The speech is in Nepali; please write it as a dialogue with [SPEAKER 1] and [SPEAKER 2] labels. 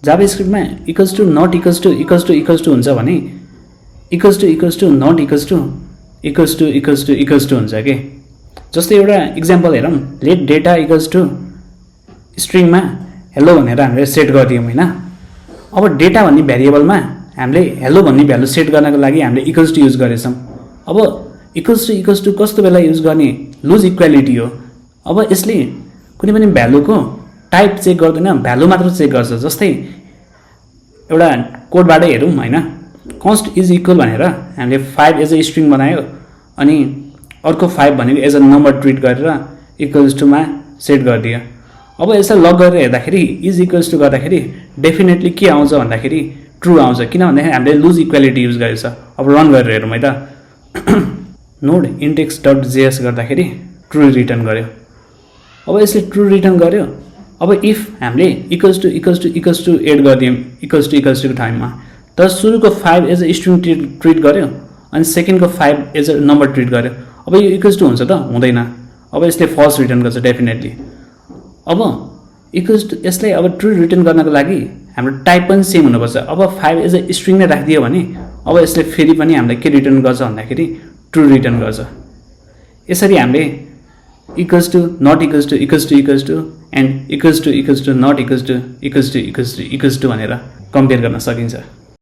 [SPEAKER 1] जाभास्क्रिप्टमा equals to not equals to equals to equals to हुन्छ भने equals to not equals to equals to equals to equals to हुन्छ के। जस्तै एउटा इक्जाम्पल हेरौँ, लेट डेटा इक्वल्स टु स्ट्रिङमा हेलो भनेर हामीले सेट गरिदियौँ होइन। अब डेटा भन्ने भेरिएबलमा हामीले हेलो भन्ने भ्यालु सेट गर्नको लागि हामीले इक्वल्स टु युज गरेछौँ। अब इक्वल्स टु कस्तो बेला युज गर्ने, लुज इक्वालिटी हो। अब यसले कुनै पनि भ्यालुको टाइप चेक गर्दैन, भ्यालु मात्र चेक गर्छ। जस्तै एउटा कोडबाटै हेरौँ होइन, कन्स्ट इज इक्वल भनेर हामीले 5 एज अ स्ट्रिङ बनायो अनि अर्को 5 भनेको एज अ नम्बर ट्रिट गरेर इक्वल्स टुमा सेट गरिदियो। अब यसलाई लग गरेर हेर्दाखेरि इज इक्वल्स टु गर्दाखेरि डेफिनेटली के आउँछ भन्दाखेरि ट्रु आउँछ, किन भन्दाखेरि हामीले लुज इक्वालिटी युज गरेछ। अब रन गरेर हेरौँ है त, नोड इन्डेक्स डट जेएस गर्दाखेरि ट्रु रिटर्न गर्यो। अब यसले ट्रु रिटर्न गर्यो। अब इफ हामीले इक्वल्स टु एड गरिदियौँ इक्वल्स टु टाइममा, त सुरुको 5 एज अ स्ट्रिङ ट्रिट गर्यो अनि सेकेन्डको 5 एज अ नम्बर ट्रिट गर्यो। अब यो इक्वल्स टु हुन्छ त हुँदैन। अब यसले फल्स रिटर्न गर्छ डेफिनेटली। अब इक्वल्स टु यसलाई अब ट्रु रिटर्न गर्नको लागि हाम्रो टाइप पनि सेम हुनुपर्छ। अब 5 एज अ स्ट्रिङ नै राखिदियो भने अब यसले फेरि पनि हामीलाई के रिटर्न गर्छ भन्दाखेरि ट्रु रिटर्न गर्छ। यसरी हामीले equals to not equals to and equals to not equals to भनेर कम्पेयर गर्न सकिन्छ।